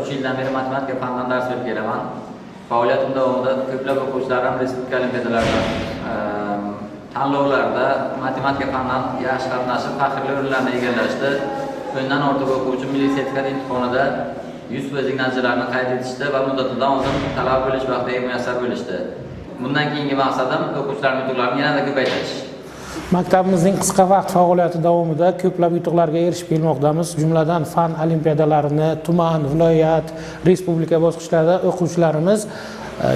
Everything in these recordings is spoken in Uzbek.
3 yildan beri matematika fanidan dars berib kelaman. Faoliyatim davomida ko'plab o'quvchilarim respublika olimpiadalarida, tanlovlarda matematika fanidan yaxshi qatnashib, faxrli o'rinlarni egallashdi. O'ndan ortiq o'quvchi milliy sertifikat imtihonida 100% natijalarni qayd etishdi va muddatidan oldin talab bo'lish vaqtiga muyassar bo'lishdi. Bundan keyingi maqsadim o'quvchilarning yutuqlarini yanada ko'paytirish. Maktabimizning qisqa vaqt faoliyati davomida ko'plab yutuqlarga erishib kelmoqdamiz. Jumladan fan olimpiadalarini, tuman, viloyat, respublika bosqichlarida o'quvchilarimiz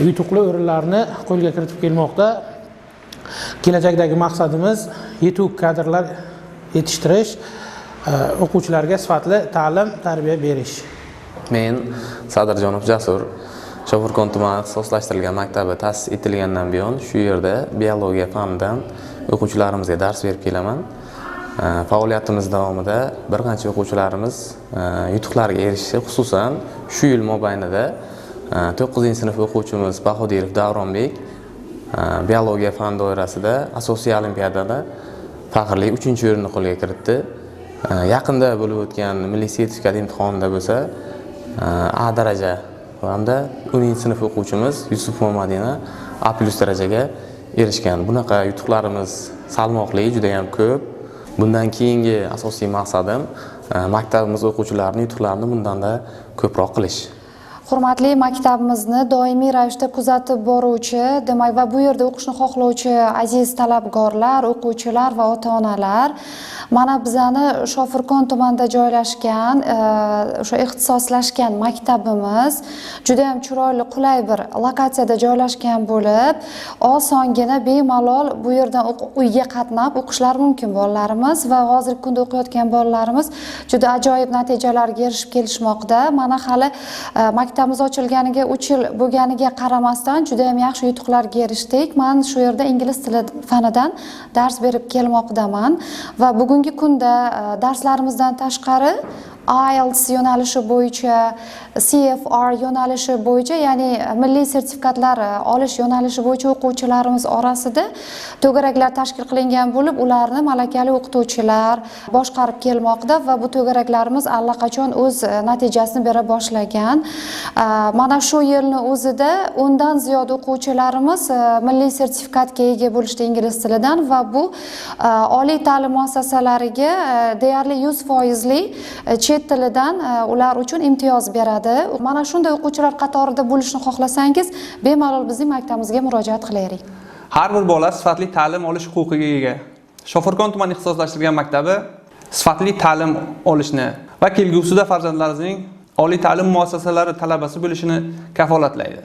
yutuqli o'rinlarni qo'lga kiritib kelmoqda. Kelajakdagi maqsadimiz yetuk kadrlar yetishtirish, o'quvchilarga sifatli ta'lim, tarbiya berish. Men Sadirjonov Jasur Shofirkon tumani ixtisoslashtirilgan maktabi ta'sis etilgandan buyon shu yerda biologiya fanidan o'quvchilarimizga dars berib kelaman. Faoliyatimiz davomida bir qancha o'quvchilarimiz yutuqlarga erishdi. Xususan shu yil mobaynida 9-sinf o'quvchimiz Bahodirov Davronbek biologiya fan doirasida asosiy olimpiadada faxrli 3-o'rinni qo'lga kiritdi. Yaqinda bo'lib o'tgan milliy sertifikat imtihonida bo'lsa A daraja hamda 10-sinf o'quvchimiz Yusuf Momadina A+ darajaga erishgan. Bunaqa yutuqlarimiz salmoqli, juda ham ko'p. Bundan keyingi asosiy maqsadim maktabimiz o'quvchilarining yutuqlarini bundanda ko'proq qilish. Hurmatli maktabimizni doimiy ravishda kuzatib boruvchi, demak va bu yerda o'qishni xohlovchi aziz talabgorlar, o'quvchilar va ota-onalar, mana bizani Shofirkon tumanida joylashgan, o'sha ixtisoslashgan maktabimiz juda ham chiroyli, qulay bir lokatsiyada joylashgan bo'lib, osongina bemalol bu yerdan uyga qatnab o'qishlari mumkin bolalarimiz va hozirgi kunda o'qiyotgan bolalarimiz juda ajoyib natijalarga erishib kelishmoqda. Mana hali maktabimiz ochilganiga 3 yil bo'lganiga qaramasdan juda ham yaxshi yutuqlarga erishdik. Men shu yerda ingliz tili fanidan dars berib kelmoqdaman va bugungi kunda darslarimizdan tashqari IELTS yo'nalishi bo'yicha, CFR yo'nalishi bo'yicha, ya'ni milliy sertifikatlar olish yo'nalishi bo'yicha o'quvchilarimiz orasida to'garaklar tashkil qilingan bo'lib, ularni malakali o'qituvchilar boshqarib kelmoqda va bu to'garaklarimiz allaqachon o'z natijasini bera boshlagan. Mana shu yilning o'zida 10 dan ziyod o'quvchilarimiz milliy sertifikatga ega bo'lishdi ingliz tilidan va bu oliy ta'lim muassasalariga deyarli 100% chet tilidan ular uchun imtiyoz beradi. Mana shunday o'quvchilar qatorida bo'lishni xohlasangiz, bemalol bizning maktabimizga murojaat qilaylik. Har bir bola sifatli ta'lim olish huquqiga ega. Shofirkon tumani ixtisoslashtirilgan maktabi sifatli ta'lim olishni va kelgusida farzandlaringizning oliy ta'lim muassasalari talabasi bo'lishini kafolatlaydi.